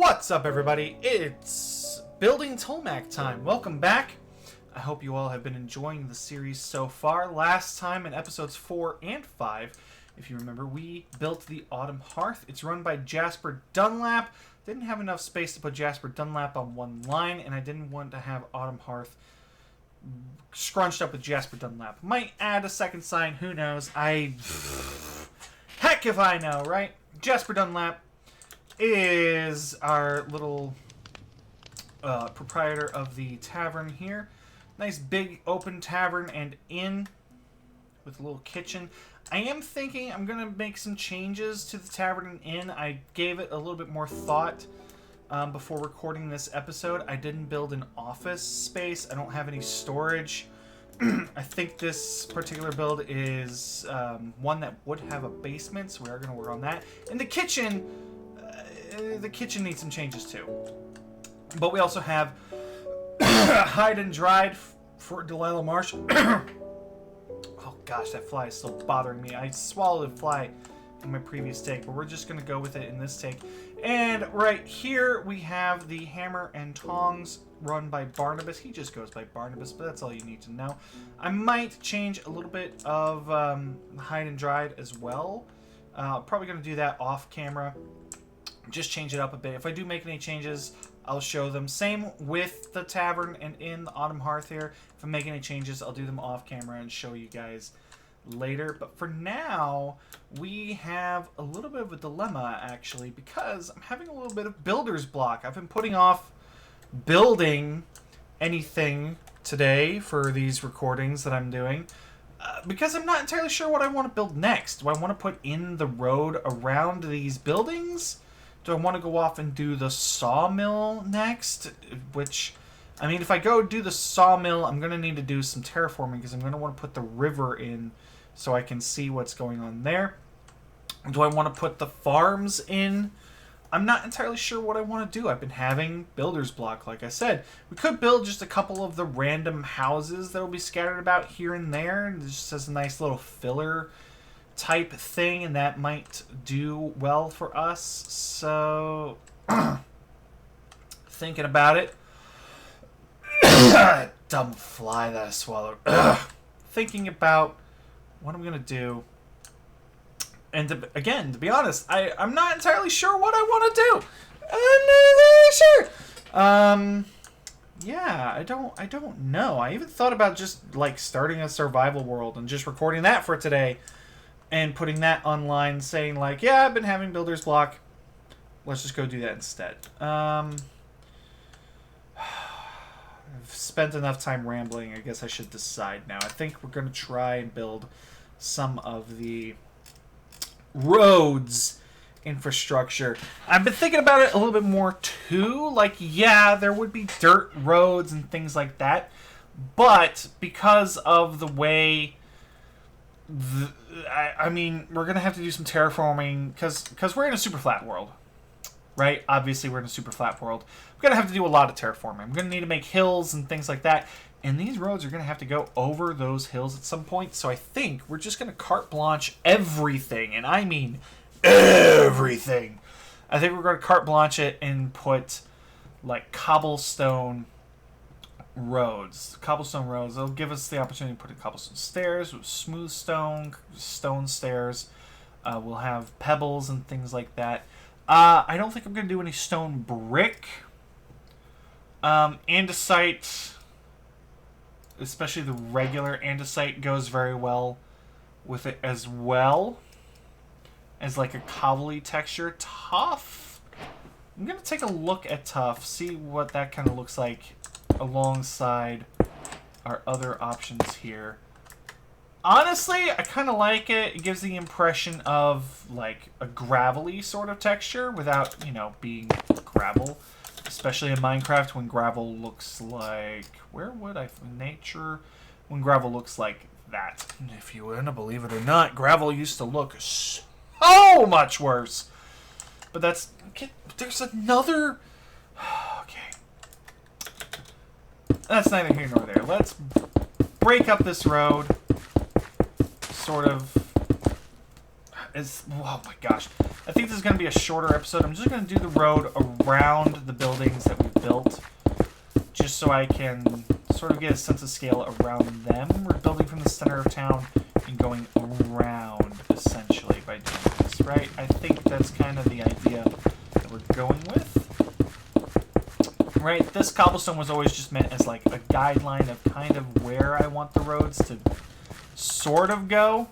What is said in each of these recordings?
What's up, everybody? It's Building Tulmac time. Welcome back. I hope you all have been enjoying the series so far. Last time in episodes 4 and 5, if you remember, we built the Autumn Hearth. It's run by Jasper Dunlap. Didn't have enough space to put Jasper Dunlap on one line, and I didn't want to have Autumn Hearth scrunched up with Jasper Dunlap. Might add a second sign, who knows? Heck if I know, right? Jasper Dunlap is our little proprietor of the tavern here. Nice big open tavern and inn with a little kitchen. I am thinking I'm going to make some changes to the tavern and inn. I gave it a little bit more thought before recording this episode. I didn't build an office space. I don't have any storage. I think this particular build is one that would have a basement, so we are going to work on that. And the kitchen needs some changes too. But we also have Hide and Dried for Delilah Marsh. Oh gosh, that fly is still bothering me. I swallowed a fly in my previous take, but we're just going to go with it in this take. And right here we have the Hammer and Tongs run by Barnabas. He just goes by Barnabas, but that's all you need to know. I might change a little bit of Hide and Dried as well. Probably going to do that off camera. Just change it up a bit. If I do make any changes, I'll show them. Same with the tavern and in the Autumn Hearth here. If I make any changes, I'll do them off camera and show you guys later. But for now, we have a little bit of a dilemma, actually, because I'm having a little bit of builder's block. I've been putting off building anything today for these recordings that I'm doing because I'm not entirely sure what I want to build next. Do I want to put in the road around these buildings? Do I want to go off and do the sawmill next? Which, I mean, if I go do the sawmill, I'm going to need to do some terraforming because I'm going to want to put the river in so I can see what's going on there. Do I want to put the farms in? I'm not entirely sure what I want to do. I've been having builder's block, like I said. We could build just a couple of the random houses that will be scattered about here and there. And just as a nice little filler type thing, and that might do well for us. So, thinking about it. Dumb fly that I swallowed. Thinking about what I'm going to do. And again, to be honest, I'm not entirely sure what I want to do. I'm not entirely sure. Yeah, I don't know. I even thought about just like starting a survival world and just recording that for today and putting that online, saying like, yeah, I've been having builder's block. Let's just go do that instead. I've spent enough time rambling. I guess I should decide now. I think we're going to try and build some of the roads infrastructure. I've been thinking about it a little bit more too. Like, yeah, there would be dirt roads and things like that. But because of the way... I mean, we're going to have to do some terraforming because we're in a super flat world, right? Obviously, we're in a super flat world. We're going to have to do a lot of terraforming. I'm going to need to make hills and things like that. And these roads are going to have to go over those hills at some point. So I think we're just going to carte blanche everything. And I mean everything. I think we're going to carte blanche it and put like cobblestone roads. Cobblestone roads. They'll give us the opportunity to put in cobblestone stairs with smooth stone stairs. We'll have pebbles and things like that. I don't think I'm going to do any stone brick. Andesite, especially the regular andesite, goes very well with it as well as like a cobbly texture. Tuff. I'm going to take a look at tuff, see what that kind of looks like alongside our other options here. Honestly, I kind of like it. It gives the impression of like a gravelly sort of texture without, you know, being gravel. Especially in Minecraft when gravel looks like... Where would I... Nature... When gravel looks like that. If you want to believe it or not, gravel used to look so much worse. But that's... There's another... Okay. That's neither here nor there. Let's break up this road. Sort of... Oh my gosh. I think this is going to be a shorter episode. I'm just going to do the road around the buildings that we built, just so I can sort of get a sense of scale around them. We're building from the center of town and going around, essentially, by doing this, right? I think that's kind of the idea that we're going with. Right, this cobblestone was always just meant as like a guideline of kind of where I want the roads to sort of go.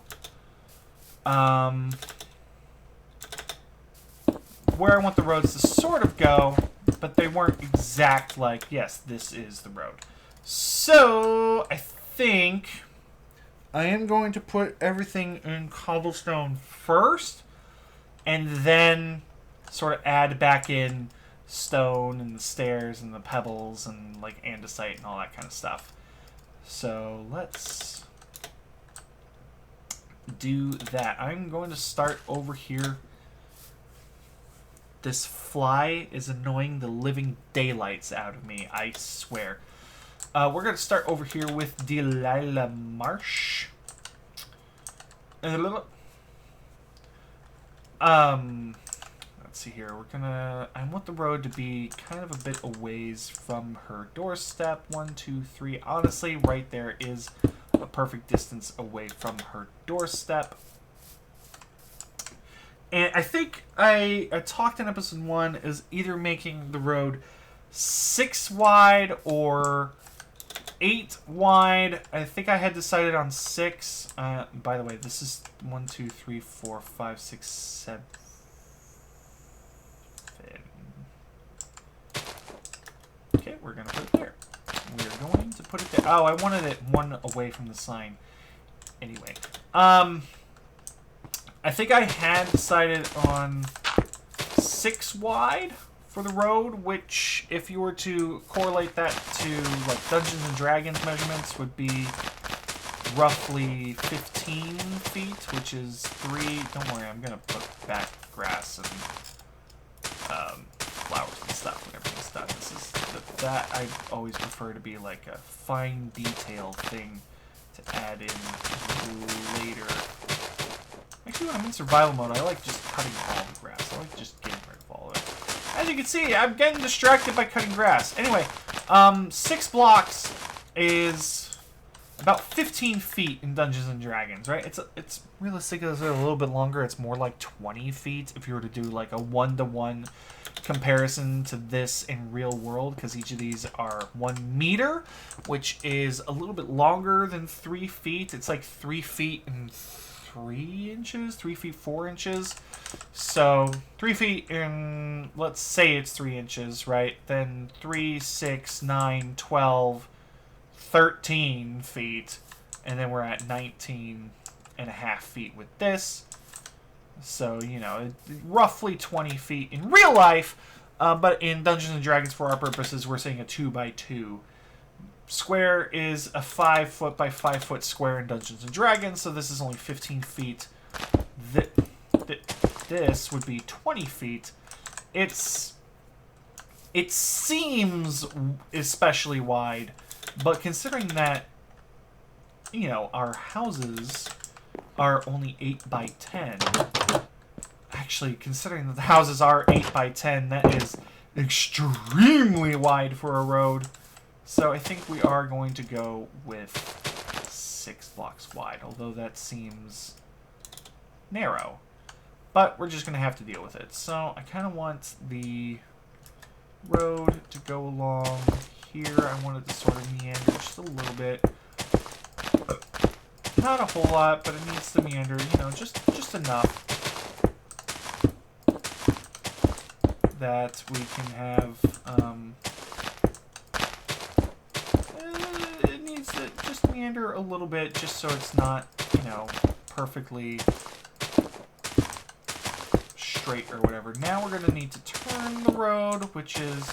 Where I want the roads to sort of go, but they weren't exact like, yes, this is the road. So, I think I am going to put everything in cobblestone first, and then sort of add back in stone and the stairs and the pebbles and like andesite and all that kind of stuff. So let's do that. I'm going to start over here. This fly is annoying the living daylights out of me, I swear. We're going to start over here with Delilah Marsh. And a little let's see here. I want the road to be kind of a bit a ways from her doorstep. 1, 2, 3. Honestly, right there is a perfect distance away from her doorstep. And I think I talked in episode 1 is either making the road 6 wide or 8 wide. I think I had decided on 6. By the way, this is 1, 2, 3, 4, 5, 6, 7. Okay, we're going to put it there. We're going to put it there. Oh, I wanted it 1 away from the sign. Anyway. I think I had decided on 6 wide for the road, which, if you were to correlate that to like Dungeons and Dragons measurements, would be roughly 15 feet, which is 3. Don't worry, I'm going to put back grass and flowers and stuff when everything's done. This is that I always prefer to be like a fine detail thing to add in later. Actually, when I'm in survival mode, I like just cutting all the grass. I like just getting rid of all of it. As you can see, I'm getting distracted by cutting grass. Anyway, 6 blocks is about 15 feet in Dungeons and Dragons, right? It's realistically a little bit longer. It's more like 20 feet if you were to do like a 1-to-1 comparison to this in real world, because each of these are 1 meter, which is a little bit longer than 3 feet. It's like 3 feet and 3 inches, 3 feet 4 inches. So 3 feet in, let's say it's 3 inches, right? Then 3, 6, 9, 12, 13 feet, and then we're at 19 and a half feet with this. So, you know, roughly 20 feet in real life, but in Dungeons and Dragons, for our purposes, we're saying a 2x2 square is a 5 foot by 5 foot square in Dungeons and Dragons, so this is only 15 feet. This would be 20 feet. It seems especially wide, but considering that, you know, our houses are only 8 by 10. Actually, considering that the houses are 8 by 10, that is extremely wide for a road. So I think we are going to go with 6 blocks wide, although that seems narrow. But we're just going to have to deal with it. So I kind of want the road to go along here. I want it to sort of meander just a little bit. Not a whole lot, but it needs to meander, you know, just enough that we can have, it needs to just meander a little bit, just so it's not, you know, perfectly straight or whatever. Now we're going to need to turn the road, which is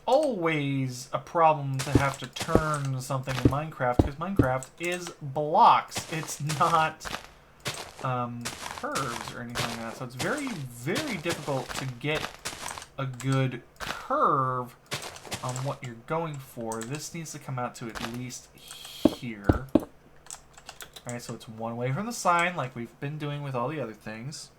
always a problem to have to turn something in Minecraft, because Minecraft is blocks. It's not curves or anything like that. So it's very, very difficult to get a good curve on what you're going for. This needs to come out to at least here. Alright, so it's one away from the sign, like we've been doing with all the other things.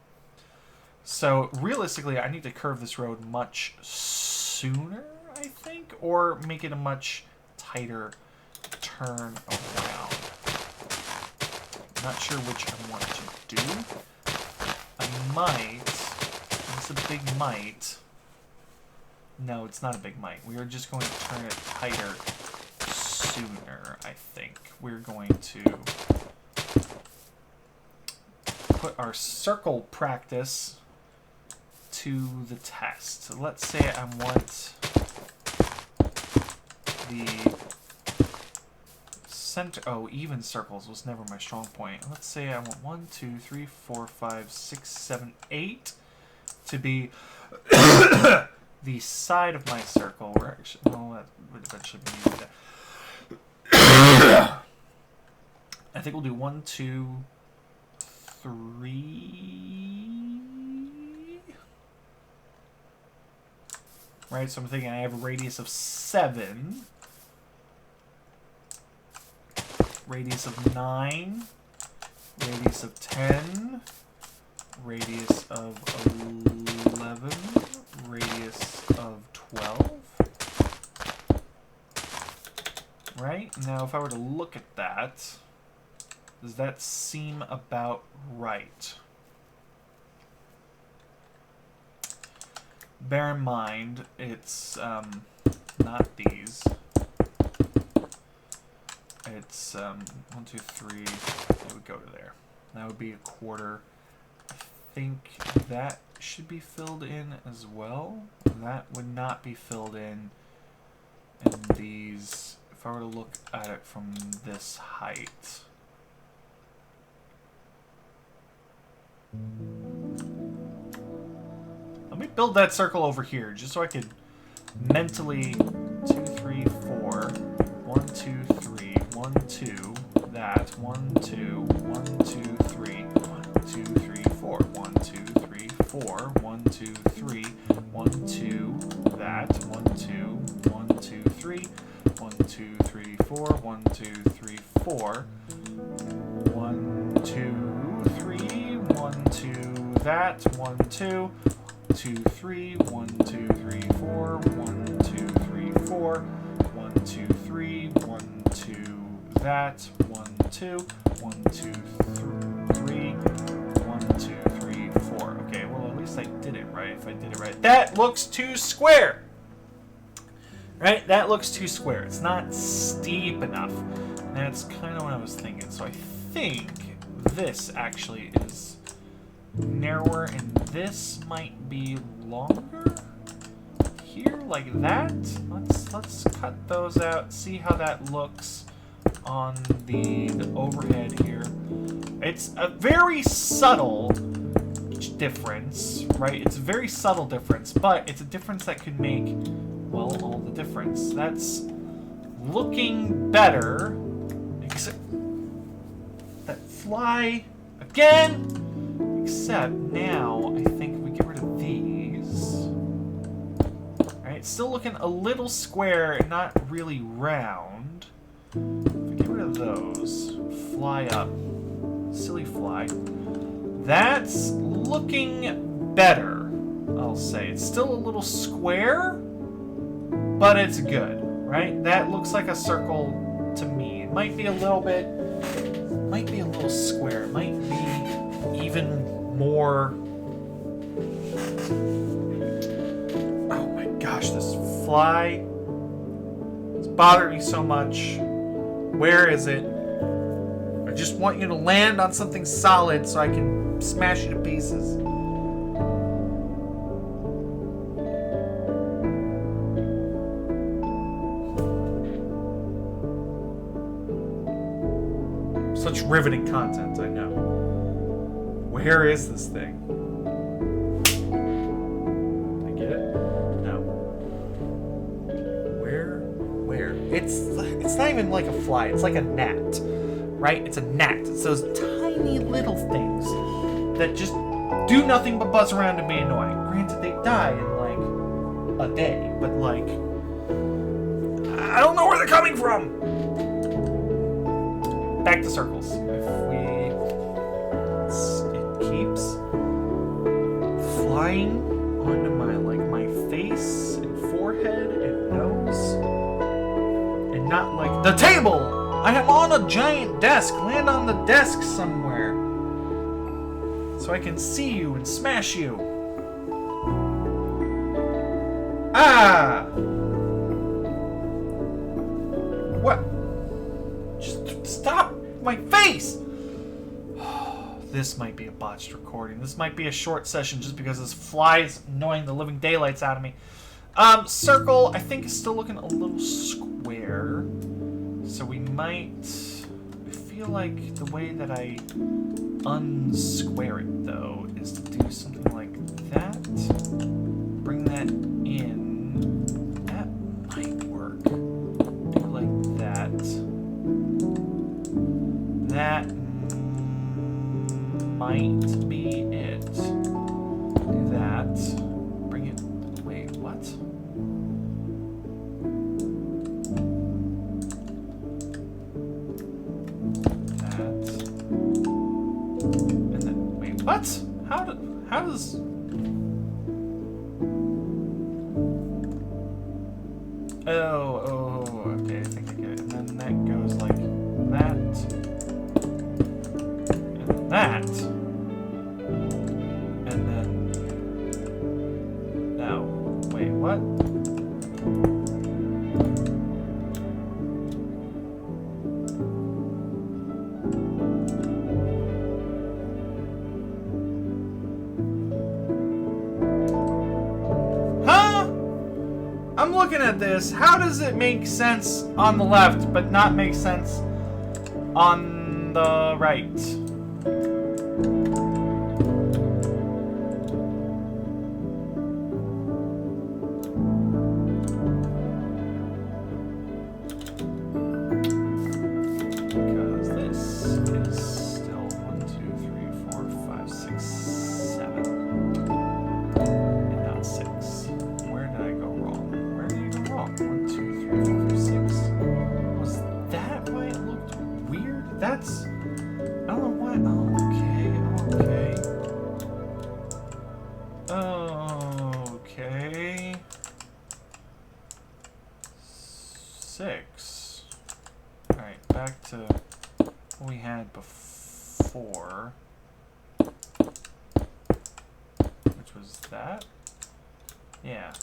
So, realistically, I need to curve this road much sooner, I think? Or make it a much tighter turn around. Not sure which I want to do. I might... It's a big might. No, it's not a big might. We are just going to turn it tighter sooner, I think. We're going to put our circle practice to the test. Let's say I want the center... Oh, even circles was never my strong point. Let's say I want 1, 2, 3, 4, 5, 6, 7, 8 to be the side of my circle. We're actually... No, that would eventually be that. I think we'll do 1, 2, 3... Right, so I'm thinking I have a radius of 7. Radius of 9. Radius of 10. Radius of 11. Radius of 12. Right? Now, if I were to look at that, does that seem about right? Bear in mind, it's not these. It's 1, 2, 3. It would go to there. That would be a quarter. I think that should be filled in as well. That would not be filled in these. If I were to look at it from this height. Let me build that circle over here, just so I could mentally 2, 3, 4, 1, 2, 3, 1, 2, that, 1, 2, 1, 2, 3, 1, 2, 3, 4, 1, 2, 3, 4, 1, 2, 3, 1, 2, that, 1, 2, 1, 2, 3, 1, 2, 3, 4, 1, 2, 3, 4, 1, 2, 3, 1, 2, that, 1, 2, 2, 3, 1, 2, 3, 4, 1, 2, 3, 4, 1, 2, 3, 1, 2, that, 1, 2, 1, 2, 3, 1, 2, 3, 4. Okay, well, at least I did it right, if I did it right. That looks too square! Right? That looks too square. It's not steep enough. That's kind of what I was thinking. So I think this actually is narrower, and this might be longer here, like that. Let's cut those out, see how that looks on the overhead here. It's a very subtle difference, right? It's a very subtle difference, but it's a difference that could make, well, all the difference. That's looking better, except that fly again. Except now, I think we get rid of these. Alright, still looking a little square and not really round. If we get rid of those, fly up. Silly fly. That's looking better, I'll say. It's still a little square, but it's good, right? That looks like a circle to me. It might be a little bit, might be a little square. It might be even more. Oh my gosh, this fly has bothered me so much. Where is it? I just want you to land on something solid so I can smash you to pieces. Such riveting content, I know. Where is this thing? Did I get it? No. Where? It's not even like a fly. It's like a gnat, right? It's a gnat. It's those tiny little things that just do nothing but buzz around and be annoying. Granted, they die in like a day, but like I don't know where they're coming from. back to circles. It keeps flying onto my face and forehead and nose, and not like the table. I am on a giant desk. Land on the desk somewhere, so I can see you and smash you. Ah! What? Just stop my face! This might be a botched recording. This might be a short session just because this fly is annoying the living daylights out of me. Circle, I think, is still looking a little square. So we might... I feel like the way that I unsquare it, though, is to do something like that. Bring that in. That might work. Do like that. That might be it. Do that. Bring it... Wait, what? What? How does... Oh, okay, I think I get it. And then that goes like that. And that. And then... No. Wait, what? I'm looking at this. How does it make sense on the left, but not make sense on the right? Because this is still 1, 2, 3, 4, 5, 6, 7. And not 6. Where did I go wrong? 1, 2, 3, 4, 5, 6. Was that why it looked weird? That's... I don't know why. Okay. 6. Alright, back to what we had before. Which was that? Yeah.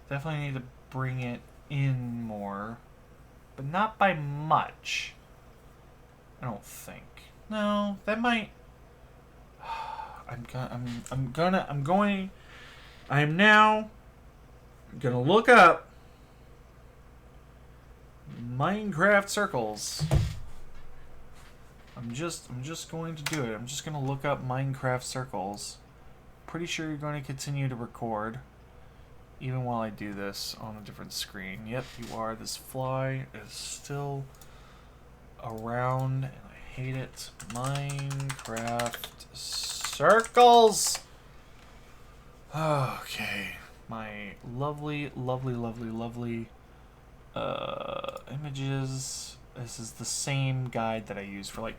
Definitely need to bring it in more, but not by much. I don't think. No, that might. I am now gonna look up Minecraft circles. I'm just going to do it. I'm just gonna look up Minecraft circles. Pretty sure you're going to continue to record. Even while I do this on a different screen. Yep, you are. This fly is still around, and I hate it. Minecraft circles! Okay. My lovely images. This is the same guide that I use for, like,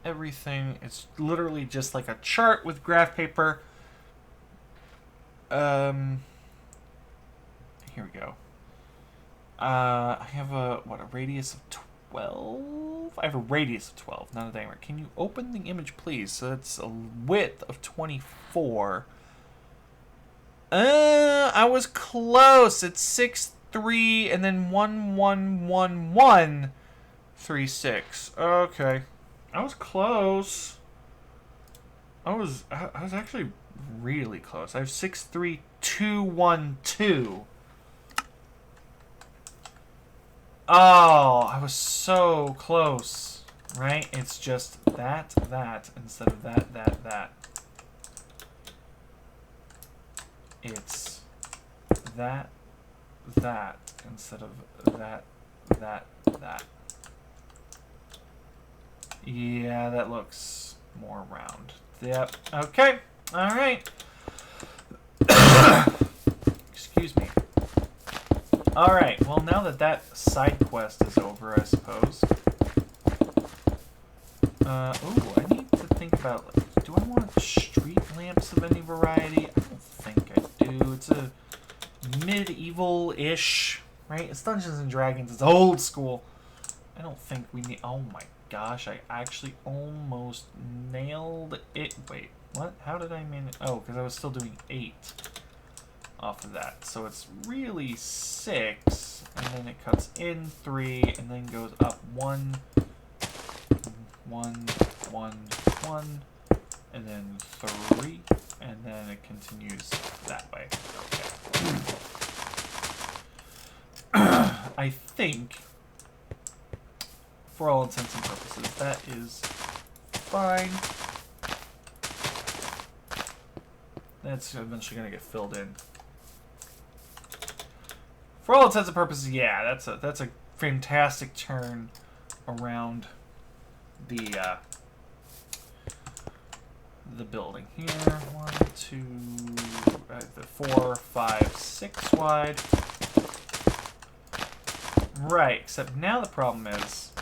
everything. It's literally just like a chart with graph paper. Here we go. I have a radius of 12? I have a radius of 12, not a diameter. Can you open the image, please? So that's a width of 24. I was close. It's 6'3" and then 111136. Okay. I was close. I was actually really close. I have 63212. Oh, I was so close. Right? It's just that instead of that. It's that instead of that. Yeah, that looks more round. Yep. Okay. Alright. Excuse me. Alright, well, now that that side quest is over, I suppose. Ooh, I need to think about, like, do I want street lamps of any variety? I don't think I do. It's a medieval-ish, right? It's Dungeons and Dragons. It's old school. I don't think we need... Oh my gosh, I actually almost nailed it. Wait, what? How did I manage... Oh, because I was still doing 8 off of that. So it's really 6, and then it cuts in 3, and then goes up 1, 1, 1, 1, and then 3, and then it continues that way. Okay. I think, for all intents and purposes, that is fine. That's eventually going to get filled in. For all intents and purposes, yeah, that's a fantastic turn around the building here. 1, 2, 4, 5, 6 wide. Right, except now the problem is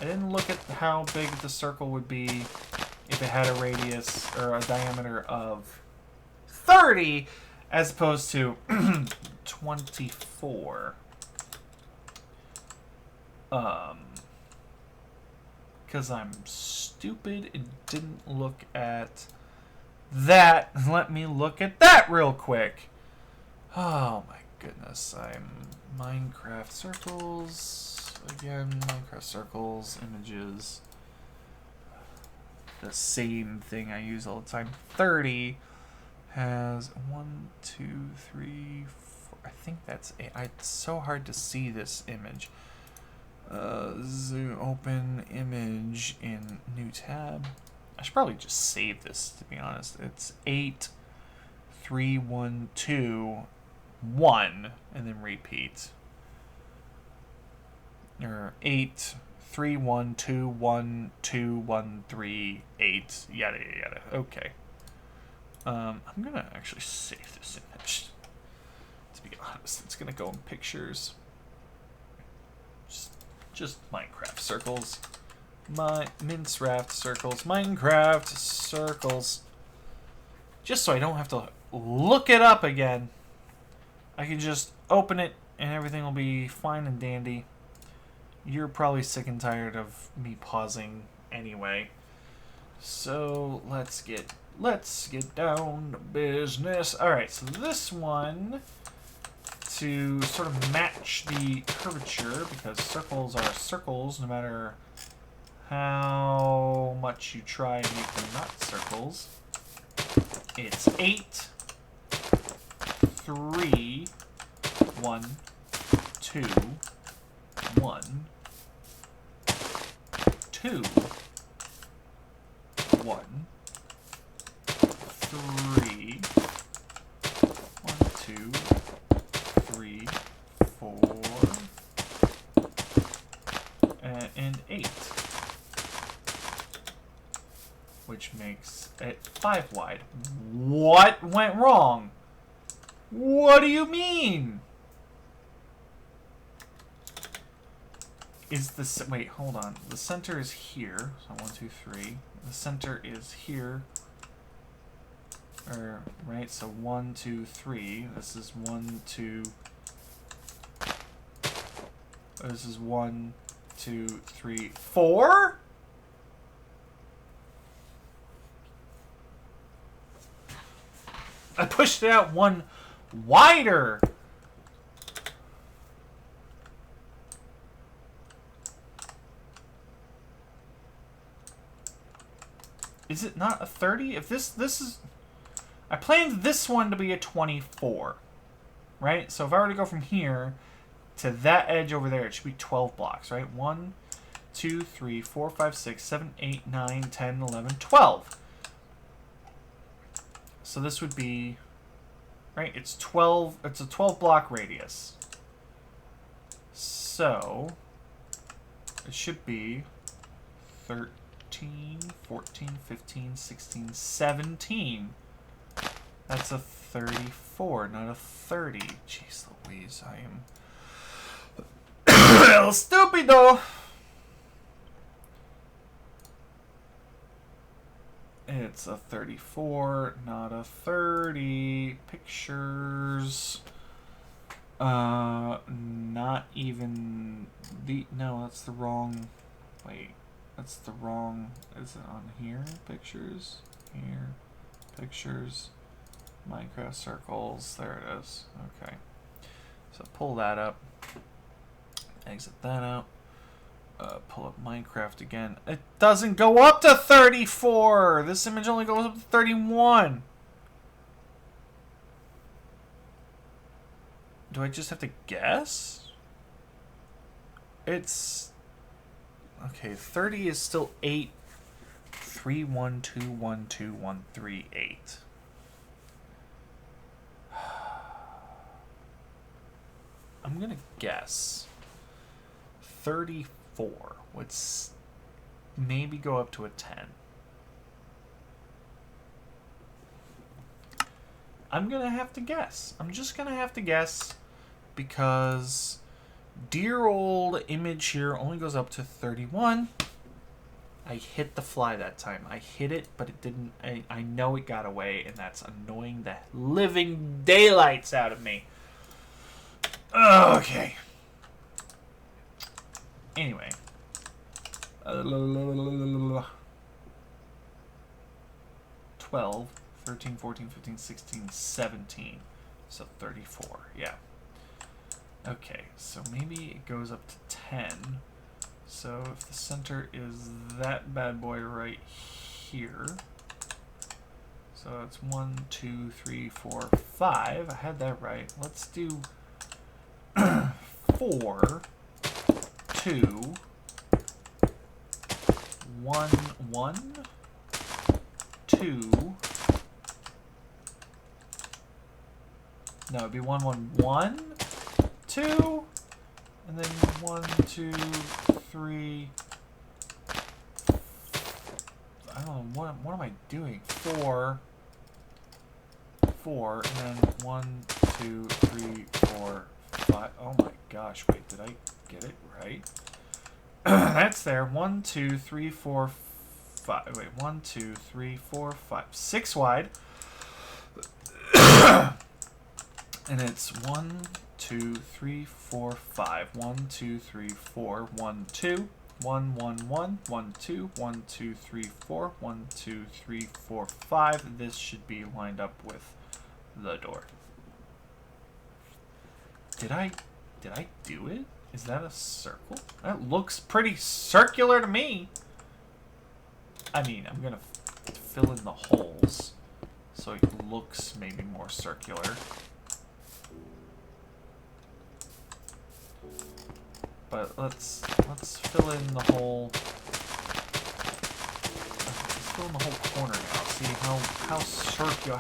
I didn't look at how big the circle would be if it had a radius or a diameter of 30 as opposed to 24. Because I'm stupid and didn't look at that. Let me look at that real quick. Oh my goodness. I'm Minecraft circles. Again, Minecraft circles, images. The same thing I use all the time. 30 has 1, 2, 3, 4. I think that's 8. It's so hard to see this image. Zoom, open image in new tab. I should probably just save this, to be honest. It's 8, 3, 1, 2, 1, and then repeat. Or 8, 3, 1, 2, 1, 2, 1, 3, 8, yada yada yada. Okay. I'm gonna actually save this image. To be honest, it's gonna go in pictures. Just Minecraft circles. Minecraft circles. Minecraft circles. Just so I don't have to look it up again. I can just open it and everything will be fine and dandy. You're probably sick and tired of me pausing anyway. So let's get down to business. Alright, so this one, to sort of match the curvature, because circles are circles no matter how much you try and make them not circles. It's 8, 3, 1, 2, 1, 2, 1, 3, 1, 2, 3, 4, and 8, which makes it 5 wide. What went wrong? What do you mean? Is the wait? Hold on. The center is here. So 1, 2, 3. The center is here. Right. So 1, 2, 3. This is 1, 2. This is 1, 2, 3, 4. I pushed it out one wider. Is it not a 30? If this is... I planned this one to be a 24. Right? So if I were to go from here to that edge over there, it should be 12 blocks, right? 1, 2, 3, 4, 5, 6, 7, 8, 9, 10, 11, 12. So this would be... Right? It's 12... It's a 12 block radius. So... It should be 13. 13, 14, 15, 16, 17. That's a 34, not a 30. Jeez Louise, I am el stupido. It's a 34, not a 30. Pictures. Not even the... No, that's the wrong... Wait, that's the wrong... Is it on here? Pictures? Here. Pictures. Minecraft circles. There it is. Okay. So pull that up. Exit that out. Pull up Minecraft again. It doesn't go up to 34! This image only goes up to 31! Do I just have to guess? It's... Okay, 30 is still 8. 3, 1, 2, 1, 2, 1, 3, 8. I'm gonna guess 34 would maybe go up to a 10. I'm gonna have to guess. I'm just gonna have to guess because dear old image here only goes up to 31. I hit the fly that time. I hit it, but it didn't. I know it got away, and that's annoying the living daylights out of me. Okay. Anyway. 12, 13, 14, 15, 16, 17. So 34, yeah. Okay, so maybe it goes up to 10. So if the center is that bad boy right here. So that's 1, 2, 3, 4, 5. I had that right. Let's do 4, 2, 1, 1, 2. No, it'd be 1, 1, 1, 2, and then 1, 2, 3. I don't know, what am I doing? 4, 4, and then 1, 2, 3, 4, 5. Oh my gosh, wait, did I get it right? That's there. 1, 2, 3, 4, 5. Wait, 1, 2, 3, 4, 5. 6 wide. And it's 1, 2, 3, 4, 5. 1, 2, 3, 4. 1, 2. 1, 1, 1. 1, 2. 1, 2, 3, 4. 1, 2, 3, 4, 5. This should be lined up with the door. Did I do it? Is that a circle? That looks pretty circular to me. I mean, I'm gonna fill in the holes so it looks maybe more circular. But let's fill in the whole. Let's fill in the whole corner now. See how circular,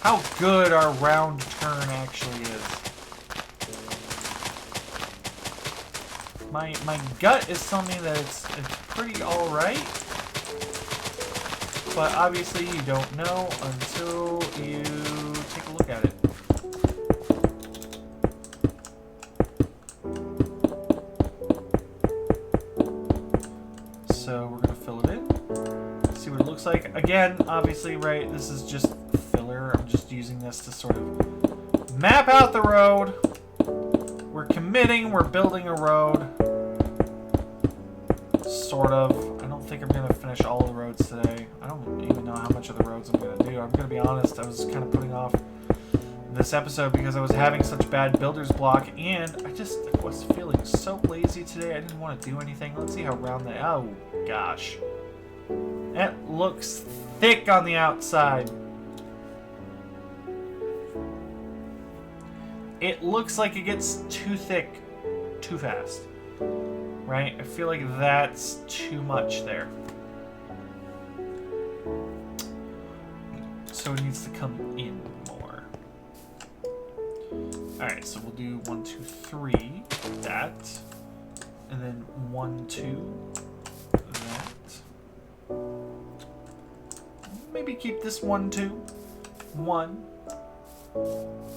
how good our round turn actually is. My gut is telling me that it's pretty all right, but obviously you don't know until you take a look at it. So we're gonna fill it in, see what it looks like. Again, obviously, right, this is just filler. I'm just using this to sort of map out the road. We're committing, we're building a road. Sort of. I don't think I'm going to finish all of the roads today. I don't even know how much of the roads I'm going to do. I'm going to be honest, I was kind of putting off this episode because I was having such bad builder's block, and I just was feeling so lazy today. I didn't want to do anything. Let's see how round that... Oh, gosh. That looks thick on the outside. It looks like it gets too thick too fast. Right? I feel like that's too much there. So it needs to come in more. Alright, so we'll do 1, 2, 3, that. And then 1, 2, that. maybe keep this 1, 2. 1.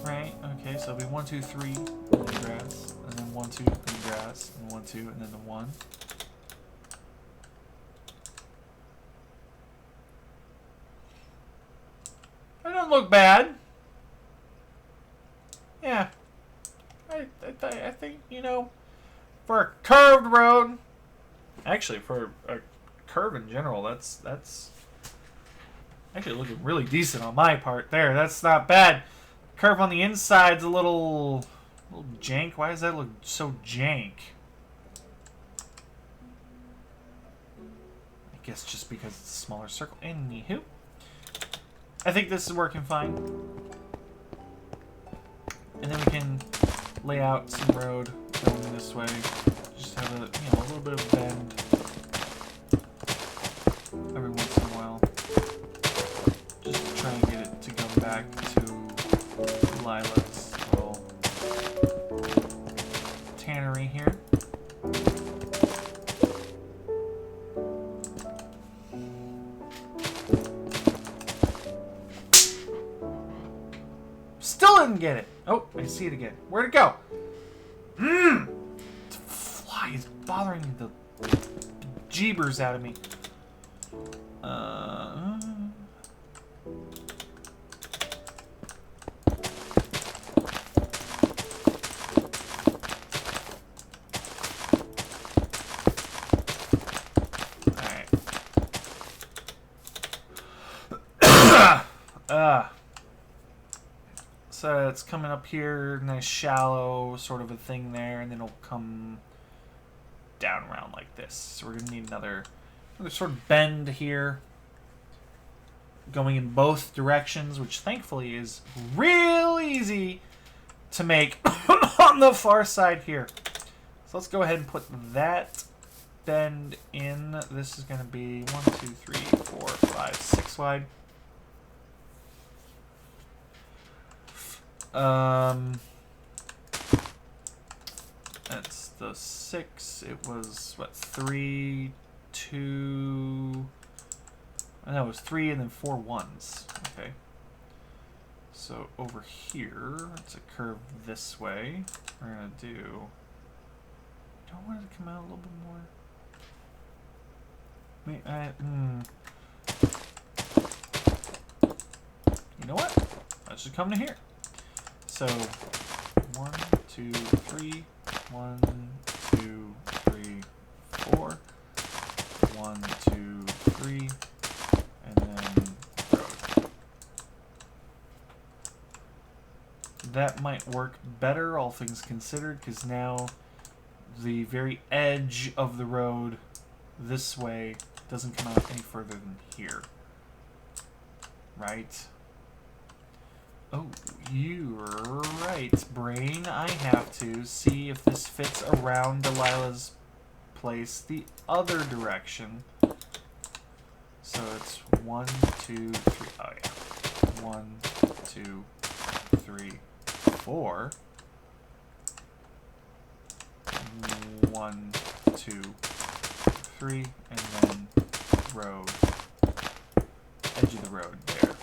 Right? Okay, so it'll be 1, 2, 3 in the grass, and then 1, 2 in the grass, and 1, 2, and then the 1. That doesn't look bad. Yeah. I think, you know, for a curved road, actually for a curve in general, that's actually looking really decent on my part there. That's not bad. Curve on the inside's a little jank. Why does that look so jank? I guess just because it's a smaller circle. Anywho, I think this is working fine. And then we can lay out some road going this way. Just have a, you know, a little bit of bend every once in a while. Just to try and get it to go back to Lila's little tannery here. Still didn't get it. Oh, I see it again. Where'd it go? The fly is bothering the jeebers out of me. Alright. So it's coming up here, nice shallow sort of a thing there, and then it'll come down around like this. So we're going to need another sort of bend here, going in both directions, which thankfully is real easy to make on the far side here. So let's go ahead and put that bend in. This is going to be 1, 2, 3, 4, 5, 6 wide. That's the 6. It was, what, 3, 2... No, it was 3 and then 4 1s. Okay. So over here, it's a curve this way. We're going to do... Don't want it to come out a little bit more. You know what? Let's just come to here. So 1, 2, 3, 1, 2, 3, 4, 1, 2, 3, and then road. That might work better, all things considered, because now the very edge of the road this way doesn't come out any further than here. Right? Oh, you're right, brain. I have to see if this fits around Delilah's place the other direction. So it's 1, 2, 3. Oh, yeah. 1, 2, 3, 4. 1, 2, 3, and then road. Edge of the road there.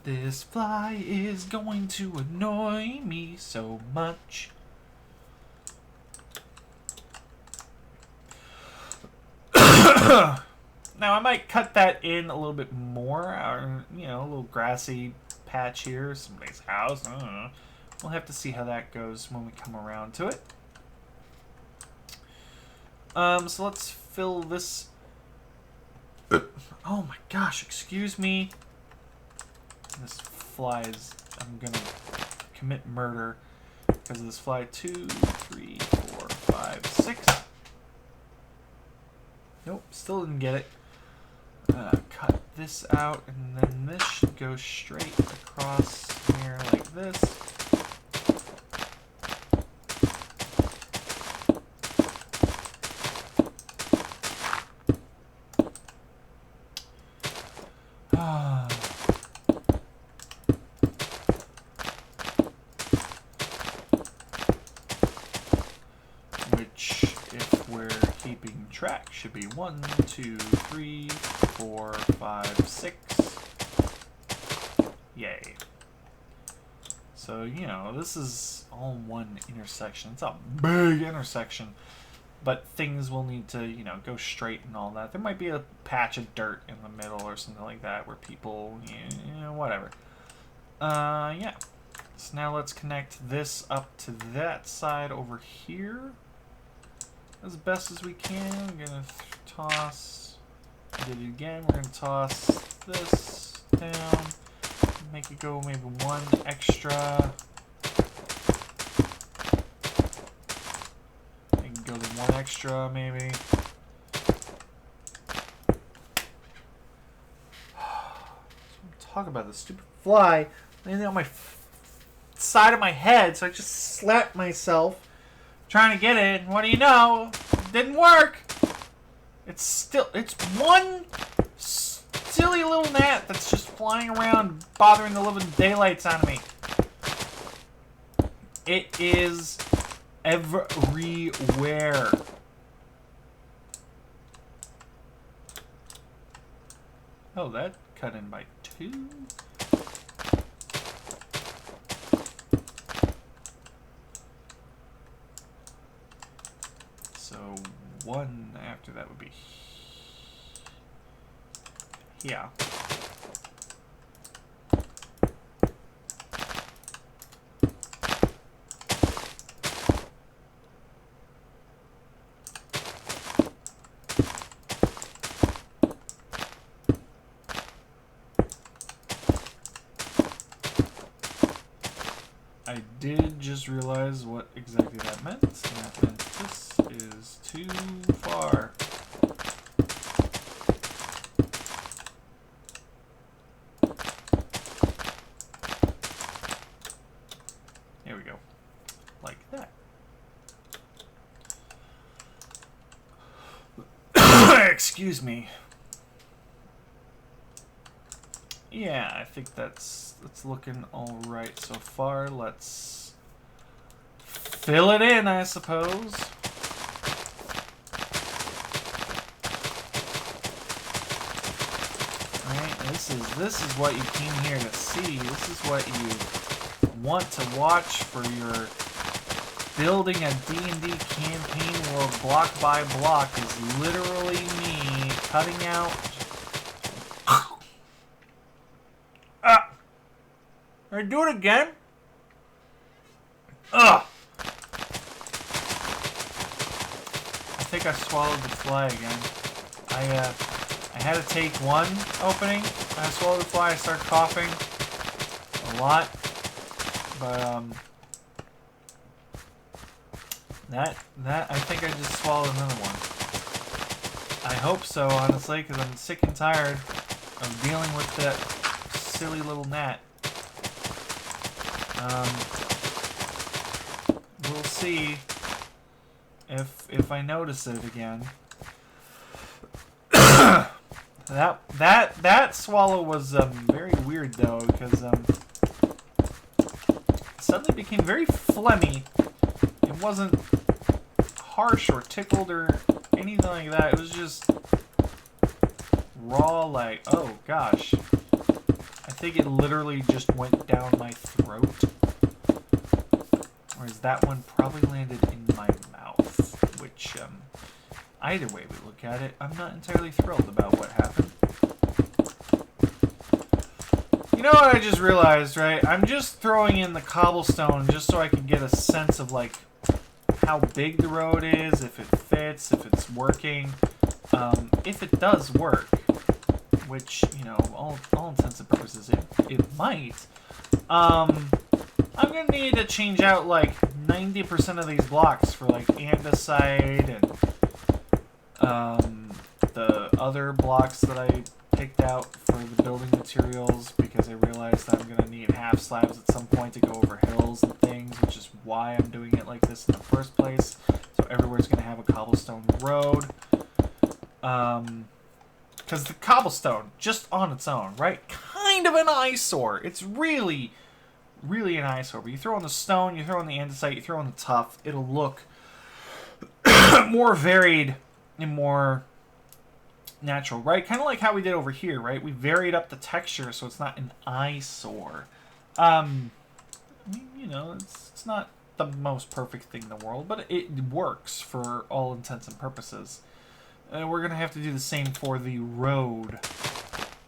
This fly is going to annoy me so much. Now I might cut that in a little bit more, or, you know, a little grassy patch here, somebody's house. I don't know. We'll have to see how that goes when we come around to it. So let's fill this. Oh my gosh! Excuse me. This fly is... I'm gonna commit murder because of this fly. 2, 3, 4, 5, 6. Nope, still didn't get it. Cut this out, and then this should go straight across here like this. track should be 1, 2, 3, 4, 5, 6. Yay. So, you know, this is all one intersection. It's a big intersection. But things will need to, you know, go straight and all that. There might be a patch of dirt in the middle or something like that where people, you know, whatever. Yeah. So now let's connect this up to that side over here as best as we can. I'm going to toss, did it again. We're going to toss this down, make it go maybe one extra. Go to one extra, maybe. Talk about this stupid fly landing on my side of my head, so I just slapped myself trying to get it. And what do you know? It didn't work. It's one silly little gnat that's just flying around, bothering the living daylights out of me. It is everywhere. Oh, that cut in by 2. So 1 after that would be yeah. I did just realize what exactly that meant. That meant this is too far. There we go. Like that. Excuse me. Yeah, I think that's looking all right so far. Let's fill it in, I suppose. Right, this is what you came here to see. This is what you want to watch for your building a D&D campaign world block by block is literally me cutting out. Can I do it again? Ugh! I think I swallowed the fly again. I had to take one opening. I swallowed the fly. I started coughing a lot, but that I think I just swallowed another one. I hope so, honestly, because I'm sick and tired of dealing with that silly little gnat. We'll see if I notice it again. that swallow was very weird though, because it suddenly became very phlegmy. It wasn't harsh or tickled or anything like that. It was just raw, like, oh gosh. I think it literally just went down my throat. Whereas that one probably landed in my mouth. Which, either way we look at it, I'm not entirely thrilled about what happened. You know what I just realized, right? I'm just throwing in the cobblestone just so I can get a sense of, like, how big the road is, if it fits, if it's working. If it does work. Which, you know, all intents and purposes, it might. I'm gonna need to change out like 90% of these blocks for like andesite and the other blocks that I picked out for the building materials, because I realized that I'm gonna need half slabs at some point to go over hills and things, which is why I'm doing it like this in the first place. So everywhere's gonna have a cobblestone road. Because the cobblestone, just on its own, right? Kind of an eyesore. It's really, really an eyesore. But you throw in the stone, you throw in the andesite, you throw in the tuff, it'll look more varied and more natural, right? Kind of like how we did over here, right? We varied up the texture so it's not an eyesore. I mean, you know, it's not the most perfect thing in the world, but it works for all intents and purposes. We're going to have to do the same for the road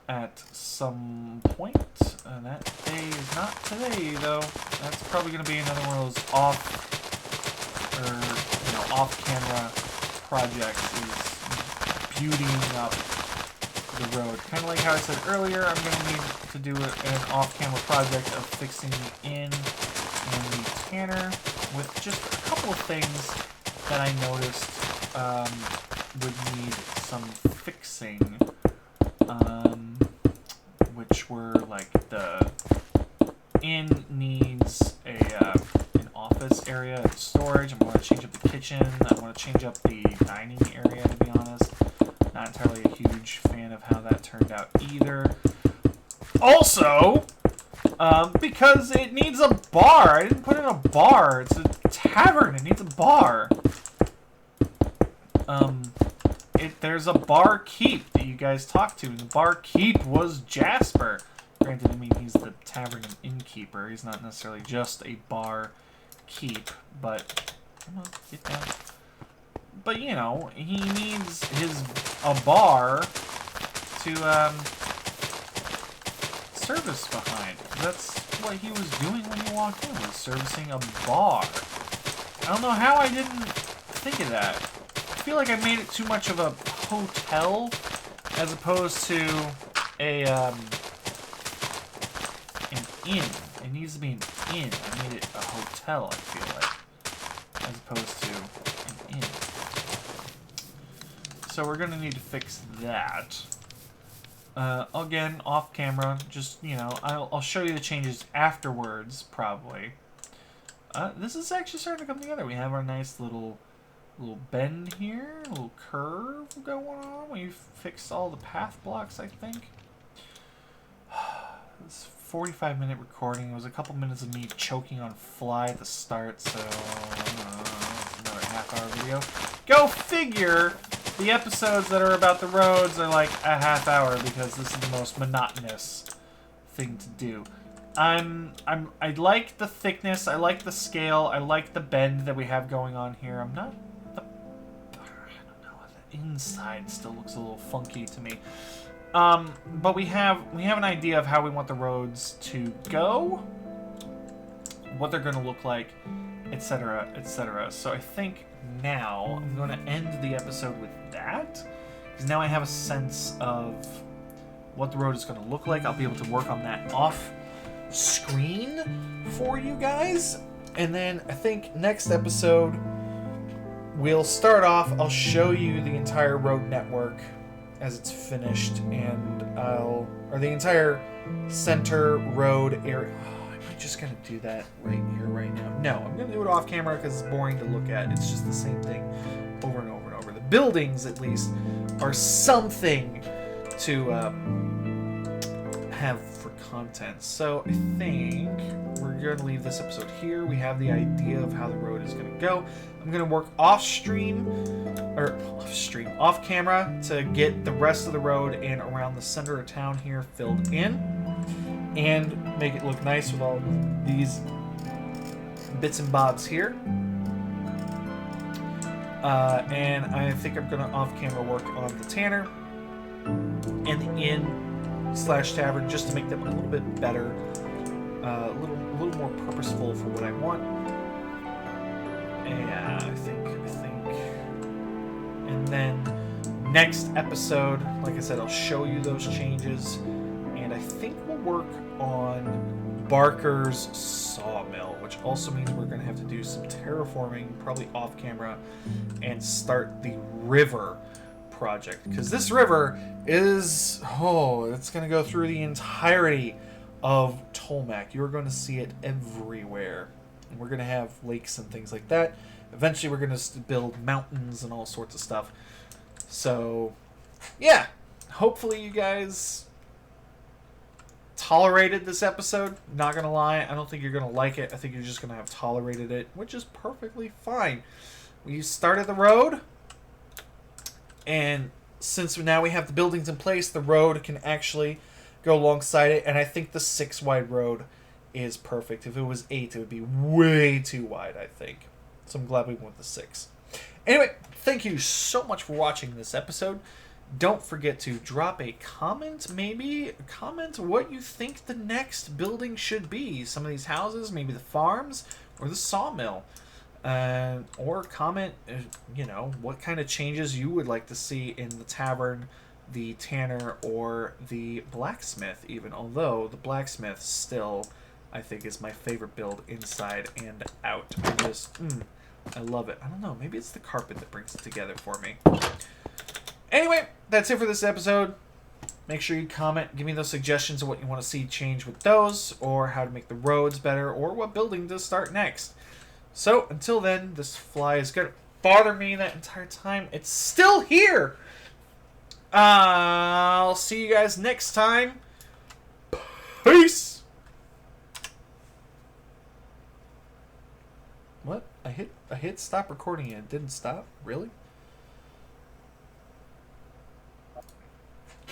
at some point. And that day is not today, though. That's probably going to be another one of those off-camera projects, is beautying up the road. Kind of like how I said earlier, I'm going to need to do an off-camera project of fixing the inn and the tanner with just a couple of things that I noticed would need some fixing, which were like the inn needs an office area and storage. I'm going to change up the kitchen. I want to change up the dining area, to be honest. Not entirely a huge fan of how that turned out either. Also, because it needs a bar. I didn't put in a bar. It's a tavern. It needs a bar. There's a barkeep that you guys talked to, and the barkeep was Jasper. Granted, I mean, he's the tavern and innkeeper. He's not necessarily just a bar keep, but come on, get down. But you know, he needs a bar to service behind. That's what he was doing when you walked in, was servicing a bar. I don't know how I didn't think of that. I feel like I made it too much of a hotel as opposed to an inn. It needs to be an inn. I made it a hotel, I feel like, as opposed to an inn. So we're going to need to fix that. Again, off camera, just, you know, I'll show you the changes afterwards, probably. This is actually starting to come together. We have our nice little bend here, a little curve going on. We've fixed all the path blocks, I think. This 45-minute recording. It was a couple minutes of me choking on fly at the start, so another half-hour video. Go figure! The episodes that are about the roads are like a half hour because this is the most monotonous thing to do. I like the thickness, I like the scale, I like the bend that we have going on here. I don't know, the inside still looks a little funky to me. But we have an idea of how we want the roads to go, what they're going to look like, etc., etc. So I think now I'm going to end the episode with that, because now I have a sense of what the road is going to look like. I'll be able to work on that off screen for you guys, and then I think next episode we'll start off. I'll show you the entire road network as it's finished, and or the entire center road area. I'm just gonna do that right here, right now. No, I'm gonna do it off camera because it's boring to look at. It's just the same thing over and over and over. The buildings, at least, are something to have for content. So I think we're gonna leave this episode here. We have the idea of how the road is gonna go. I'm gonna work off camera to get the rest of the road and around the center of town here filled in, and make it look nice with all these bits and bobs here. And I think I'm gonna off-camera work on the tanner and the inn/tavern just to make them a little bit better, a little more purposeful for what I want. Yeah, I think. And then next episode, like I said, I'll show you those changes, and I think we'll work on Barker's sawmill, which also means we're going to have to do some terraforming, probably off camera, and start the river project, because this river is, it's going to go through the entirety of Tulmac. You're going to see it everywhere, and we're going to have lakes and things like that. Eventually we're going to build mountains and all sorts of stuff. So yeah, hopefully you guys tolerated this episode. Not gonna lie, I don't think you're gonna like it. I think you're just gonna have tolerated it, which is perfectly fine. We started the road, And since now we have the buildings in place, the road can actually go alongside it. And I think the 6 wide road is perfect. If it was 8, it would be way too wide, I think. So I'm glad we went with the 6. Anyway, thank you so much for watching this episode. Don't forget to drop a comment, maybe. Comment what you think the next building should be. Some of these houses, maybe the farms, or the sawmill. Or comment, what kind of changes you would like to see in the tavern, the tanner, or the blacksmith even. Although, the blacksmith still, I think, is my favorite build inside and out. I love it. I don't know, maybe it's the carpet that brings it together for me. Anyway, that's it for this episode. Make sure you comment. Give me those suggestions of what you want to see change with those, or how to make the roads better, or what building to start next. So, until then, this fly is going to bother me that entire time. It's still here! I'll see you guys next time. Peace! What? I hit stop recording and it didn't stop? Really?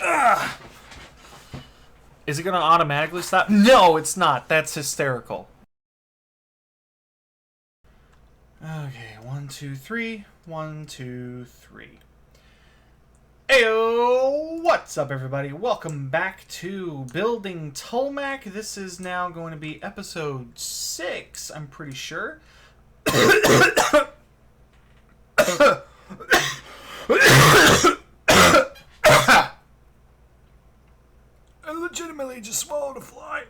Ugh. Is it going to automatically stop? No, it's not. That's hysterical. Okay, 1, 2, 3. 1, 2, 3. Heyo! What's up, everybody? Welcome back to Building Tulmac. This is now going to be episode 6, I'm pretty sure. I legitimately just swallowed a fly.